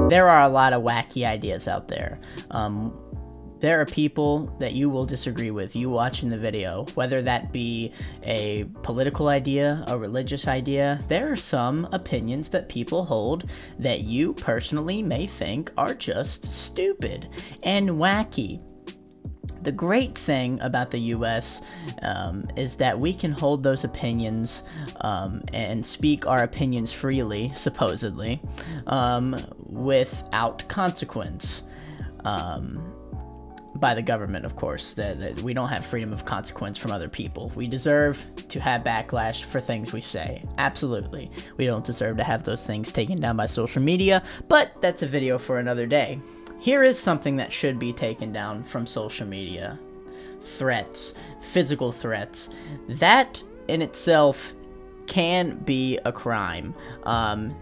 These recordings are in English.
There are a lot of wacky ideas out there. There are people that you will disagree with, you watching the video, whether that be a political idea, a religious idea. There are some opinions that people hold that you personally may think are just stupid and wacky. The great thing about the US is that we can hold those opinions and speak our opinions freely, supposedly, without consequence. By the government, of course, that we don't have freedom of consequence from other people. We deserve to have backlash for things we say. Absolutely. We don't deserve to have those things taken down by social media, but that's a video for another day. Here is something that should be taken down from social media. Threats. Physical threats. That in itself can be a crime.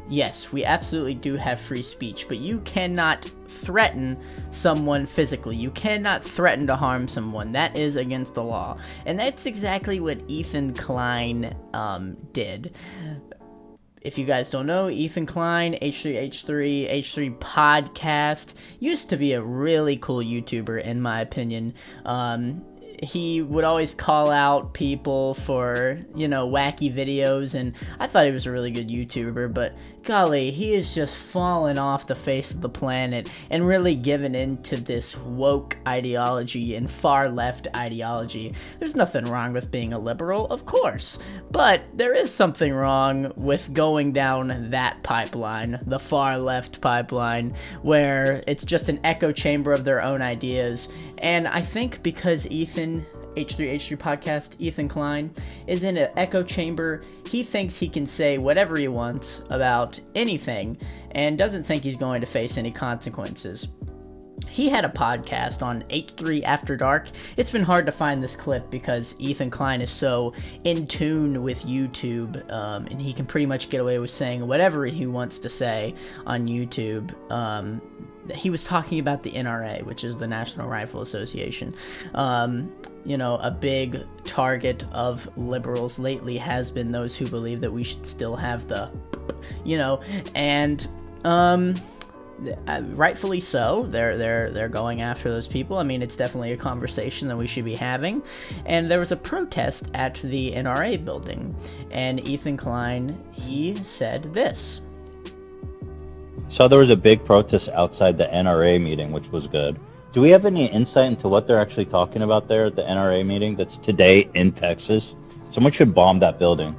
Yes, we absolutely do have free speech, but you cannot threaten someone physically. You cannot threaten to harm someone. That is against the law. And that's exactly what Ethan Klein did. If you guys don't know, Ethan Klein, H3H3, H3 Podcast, used to be a really cool YouTuber, in my opinion. He would always call out people for, wacky videos, and I thought he was a really good YouTuber, but golly, he is just fallen off the face of the planet and really given into this woke ideology and far left ideology. There's nothing wrong with being a liberal, of course, but there is something wrong with going down that pipeline, the far left pipeline, where it's just an echo chamber of their own ideas. And I think because Ethan, H3H3 Podcast, Ethan Klein, is in an echo chamber, he thinks he can say whatever he wants about anything and doesn't think he's going to face any consequences. He had a podcast on H3 After Dark. It's been hard to find this clip because Ethan Klein is so in tune with YouTube, and he can pretty much get away with saying whatever he wants to say on YouTube. He was talking about the NRA, which is the National Rifle Association. A big target of liberals lately has been those who believe that we should still have the, and rightfully so. They're going after those people. I mean, it's definitely a conversation that we should be having. And there was a protest at the NRA building, and Ethan Klein, he said this. So there was a big protest outside the NRA meeting, which was good. Do we have any insight into what they're actually talking about there at the NRA meeting that's today in Texas? Someone should bomb that building.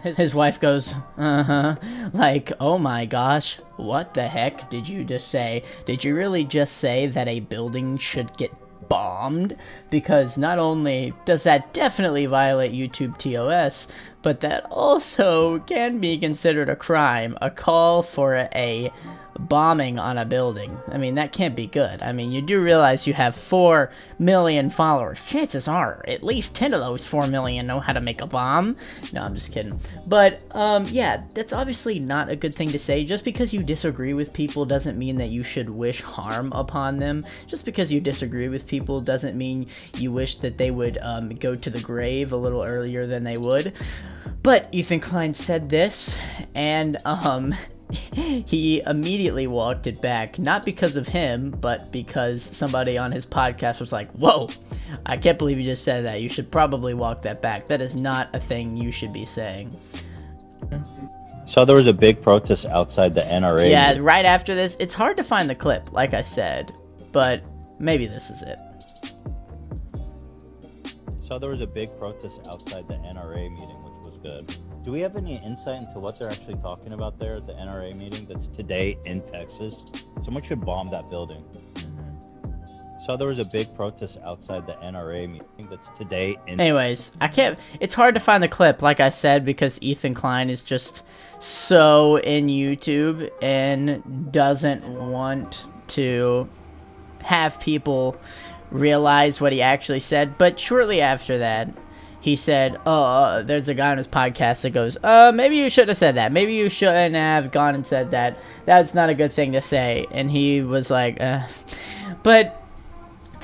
His wife goes, like, oh my gosh, what the heck did you just say? Did you really just say that a building should get bombed? Because not only does that definitely violate YouTube TOS, but that also can be considered a crime, a call for a bombing on a building. I mean, that can't be good. I mean, you do realize you have 4 million followers. Chances are at least 10 of those 4 million know how to make a bomb. No, I'm just kidding. But, yeah, that's obviously not a good thing to say. Just because you disagree with people doesn't mean that you should wish harm upon them. Just because you disagree with people doesn't mean you wish that they would go to the grave a little earlier than they would. But Ethan Klein said this, and, he immediately walked it back, not because of him, but because somebody on his podcast was like, whoa, I can't believe you just said that. You should probably walk that back. That is not a thing you should be saying. So there was a big protest outside the NRA. Yeah, right after this. It's hard to find the clip, like I said, but maybe this is it. So there was a big protest outside the NRA meeting, which was good. Do we have any insight into what they're actually talking about there at the NRA meeting that's today in Texas? Someone should bomb that building. So there was a big protest outside the NRA meeting that's today in... Anyways, it's hard to find the clip, like I said, because Ethan Klein is just so in YouTube and doesn't want to have people realize what he actually said. But shortly after that, he said, there's a guy on his podcast that goes, maybe you should have said that. Maybe you shouldn't have gone and said that. That's not a good thing to say. And he was like, But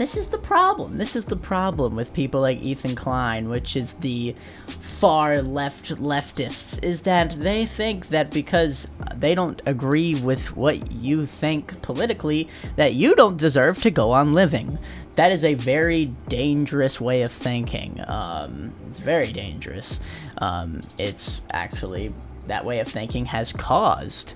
this is the problem. This is the problem with people like Ethan Klein, which is the far leftists, is that they think that because they don't agree with what you think politically, that you don't deserve to go on living. That is a very dangerous way of thinking. It's very dangerous. It's actually, that way of thinking has caused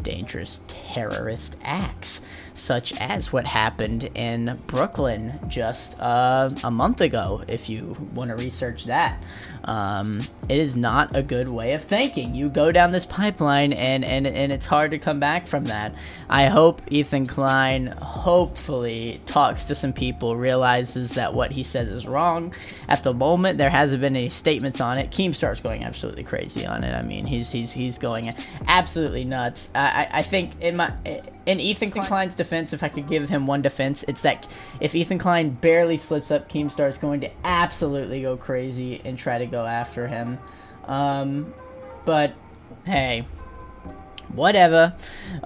dangerous terrorist acts, such as what happened in Brooklyn just a month ago, if you want to research that. It is not a good way of thinking. You go down this pipeline and it's hard to come back from that. I hope Ethan Klein hopefully talks to some people, realizes that what he says is wrong. At the moment, there hasn't been any statements on it. Keemstar's going absolutely crazy on it. I mean, he's going absolutely nuts. I think in Ethan Klein's defense, if I could give him one defense, it's that if Ethan Klein barely slips up, Keemstar is going to absolutely go crazy and try to go after him. But hey, whatever.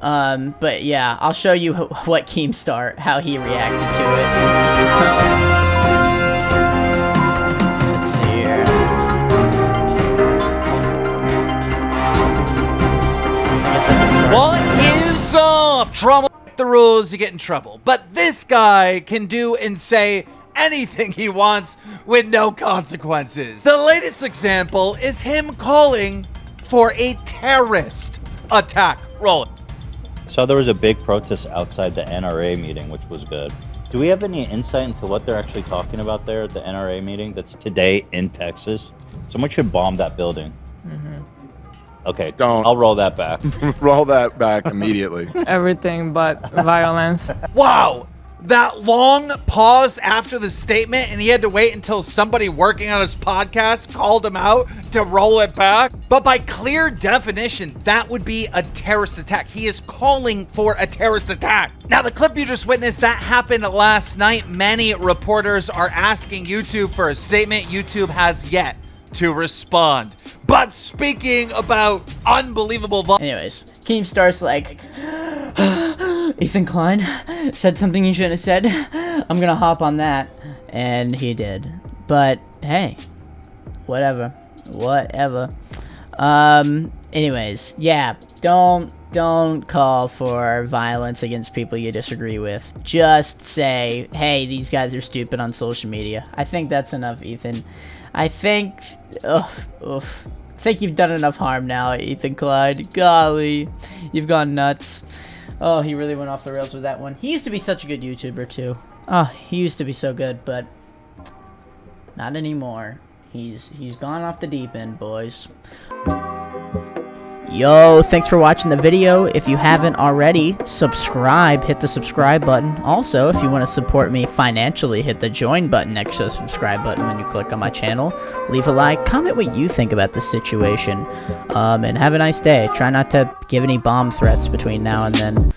But yeah, I'll show you what Keemstar, how he reacted to it. Let's see here. What is trouble? The rules, you get in trouble. But this guy can do and say anything he wants with no consequences. The latest example is him calling for a terrorist attack. Roll it. So there was a big protest outside the NRA meeting, which was good. Do we have any insight into what they're actually talking about there at the NRA meeting that's today in Texas? Someone should bomb that building. Okay, Don't. I'll roll that back. Roll that back immediately. Everything but violence. Wow. That long pause after the statement, and he had to wait until somebody working on his podcast called him out to roll it back. But by clear definition, that would be a terrorist attack. He is calling for a terrorist attack. Now, the clip you just witnessed, that happened last night. Many reporters are asking YouTube for a statement. YouTube has yet to respond. But speaking about unbelievable Anyways, Keemstar's like, Ethan Klein said something he shouldn't have said. I'm gonna hop on that. And he did. But hey, whatever. Anyways, yeah, don't call for violence against people you disagree with. Just say, hey, these guys are stupid on social media. I think that's enough, Ethan. I think you've done enough harm now, Ethan Klein. Golly, you've gone nuts. Oh, he really went off the rails with that one. He used to be such a good YouTuber, too. Oh, he used to be so good, but not anymore. He's gone off the deep end, boys. Yo, thanks for watching the video. If you haven't already, subscribe. Hit the subscribe button. Also, if you want to support me financially, hit the join button next to the subscribe button when you click on my channel. Leave a like. Comment what you think about this situation. And have a nice day. Try not to give any bomb threats between now and then.